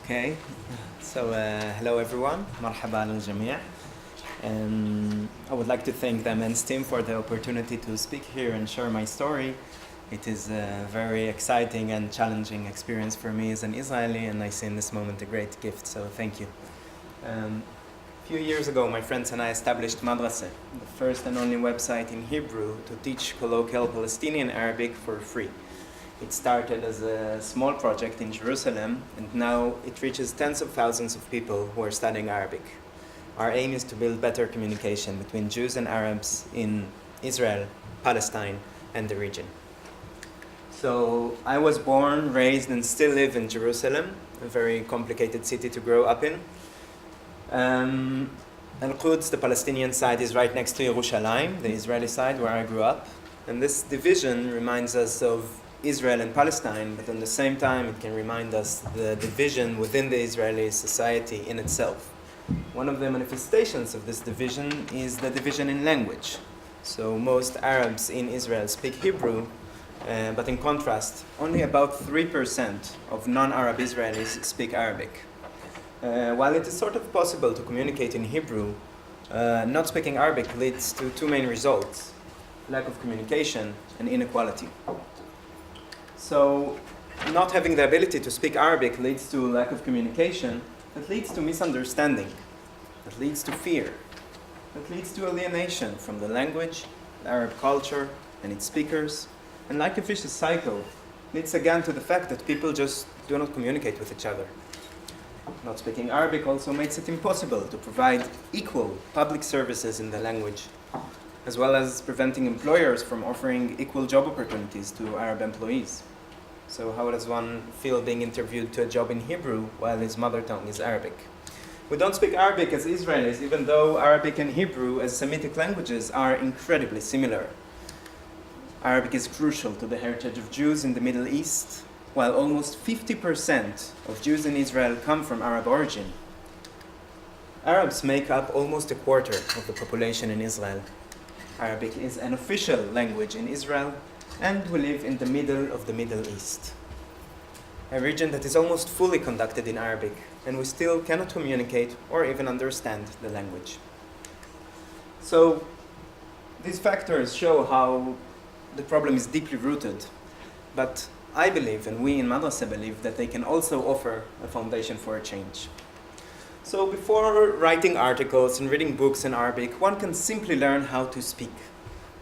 Okay, so hello everyone, marhaba al-jamia. I would like to thank the AMENDS team for the opportunity to speak here and share my story. It is a very exciting and challenging experience for me as an Israeli, and I see in this moment a great gift, so thank you. A few years ago, my friends and I established Madrasa, the first and only website in Hebrew to teach colloquial Palestinian Arabic for free. It started as a small project in Jerusalem, and now it reaches tens of thousands of people who are studying Arabic. Our aim is to build better communication between Jews and Arabs in Israel, Palestine, and the region. So I was born, raised, and still live in Jerusalem, a very complicated city to grow up in. Al-Quds, the Palestinian side, is right next to Yerushalayim, the Israeli side where I grew up. And this division reminds us of Israel and Palestine, but at the same time it can remind us the division within the Israeli society in itself. One of the manifestations of this division is the division in language. So most Arabs in Israel speak Hebrew, but in contrast, only about 3% of non-Arab Israelis speak Arabic. While it is sort of possible to communicate in Hebrew, not speaking Arabic leads to two main results: lack of communication and inequality. So, not having the ability to speak Arabic leads to lack of communication, that leads to misunderstanding, that leads to fear, that leads to alienation from the language, the Arab culture, and its speakers, and like a vicious cycle, leads again to the fact that people just do not communicate with each other. Not speaking Arabic also makes it impossible to provide equal public services in the language, as well as preventing employers from offering equal job opportunities to Arab employees. So how does one feel being interviewed to a job in Hebrew while his mother tongue is Arabic? We don't speak Arabic as Israelis, even though Arabic and Hebrew as Semitic languages are incredibly similar. Arabic is crucial to the heritage of Jews in the Middle East, while almost 50% of Jews in Israel come from Arab origin. Arabs make up almost a quarter of the population in Israel. Arabic is an official language in Israel, and we live in the middle of the Middle East, a region that is almost fully conducted in Arabic, and we still cannot communicate or even understand the language. So these factors show how the problem is deeply rooted, but I believe, and we in Madrasa believe, that they can also offer a foundation for a change. So before writing articles and reading books in Arabic, one can simply learn how to speak.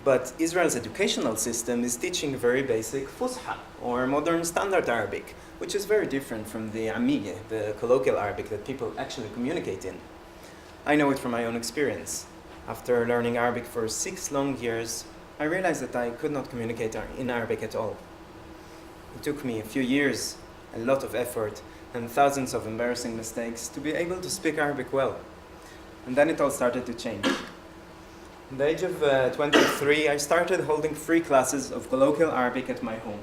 But Israel's educational system is teaching very basic Fusha, or modern standard Arabic, which is very different from the Amiyya, the colloquial Arabic that people actually communicate in. I know it from my own experience. After learning Arabic for 6 long years, I realized that I could not communicate in Arabic at all. It took me a few years, a lot of effort, and thousands of embarrassing mistakes to be able to speak Arabic well. And then it all started to change. At the age of 23, I started holding free classes of colloquial Arabic at my home.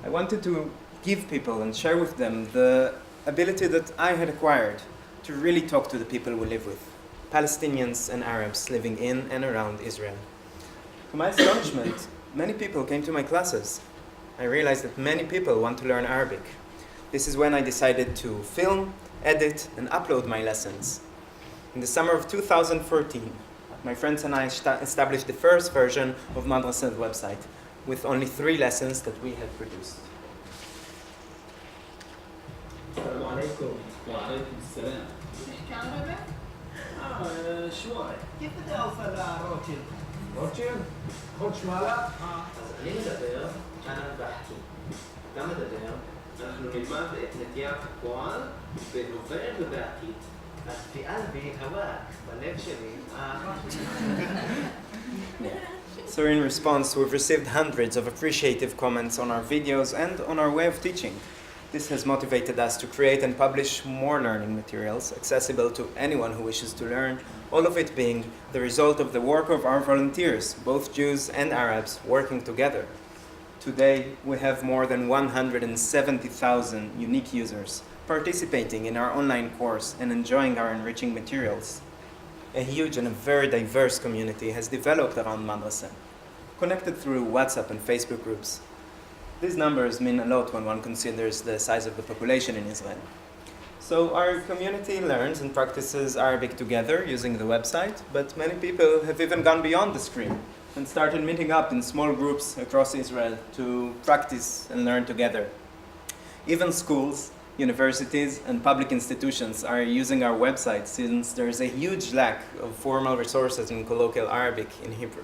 I wanted to give people and share with them the ability that I had acquired to really talk to the people we live with, Palestinians and Arabs living in and around Israel. To my astonishment, many people came to my classes. I realized that many people want to learn Arabic. This is when I decided to film, edit, and upload my lessons. In the summer of 2014, my friends and I established the first version of Madrasa's website, with only 3 lessons that we had produced. السلام عليكم. وعليكم السلام. تحكي عربي؟ شوي. كيف بدي اوصل لروتشيلد؟ روتشيلد؟ خد شمالك. אני מדבר, אנא בحכי. אתה מדבר, אנחנו נלמד את נטיית הפועל בנובע ובעתיד. אז בקלבי הוואק, בלב שלי, So in response, we've received hundreds of appreciative comments on our videos and on our way of teaching. This has motivated us to create and publish more learning materials accessible to anyone who wishes to learn, all of it being the result of the work of our volunteers, both Jews and Arabs, working together. Today, we have more than 170,000 unique users participating in our online course and enjoying our enriching materials. A huge and a very diverse community has developed around Madrasa, connected through WhatsApp and Facebook groups. These numbers mean a lot when one considers the size of the population in Israel. So our community learns and practices Arabic together using the website, but many people have even gone beyond the screen and started meeting up in small groups across Israel to practice and learn together. Even schools, universities, and public institutions are using our website since there is a huge lack of formal resources in colloquial Arabic in Hebrew.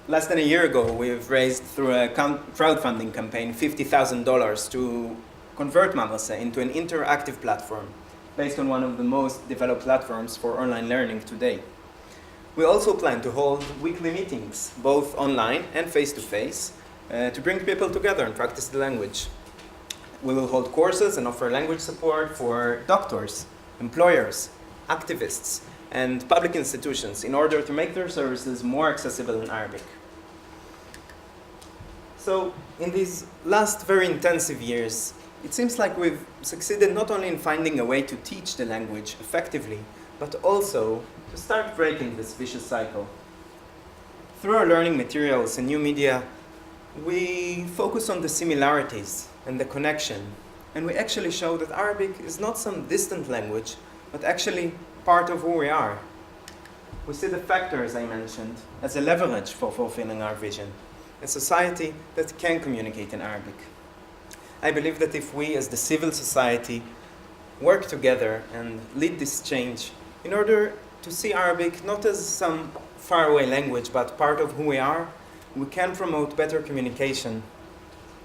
Less than a year ago, we've raised through a crowdfunding campaign $50,000 to convert Madrasa into an interactive platform based on one of the most developed platforms for online learning today. We also plan to hold weekly meetings, both online and face-to-face, to bring people together and practice the language. We will hold courses and offer language support for doctors, employers, activists, and public institutions in order to make their services more accessible in Arabic. So, in these last very intensive years, it seems like we've succeeded not only in finding a way to teach the language effectively, but also to start breaking this vicious cycle. Through our learning materials and new media, we focus on the similarities and the connection, and we actually show that Arabic is not some distant language, but actually part of who we are. We see the factors I mentioned as a leverage for fulfilling our vision, a society that can communicate in Arabic. I believe that if we as the civil society work together and lead this change in order to see Arabic not as some faraway language, but part of who we are, we can promote better communication,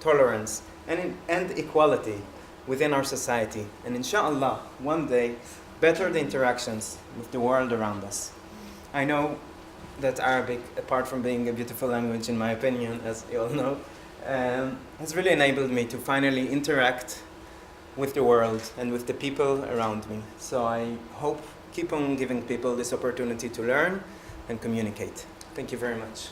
tolerance, and equality within our society. And inshallah, one day, better the interactions with the world around us. I know that Arabic, apart from being a beautiful language in my opinion, as you all know, has really enabled me to finally interact with the world and with the people around me. So I hope keep on giving people this opportunity to learn and communicate. Thank you very much.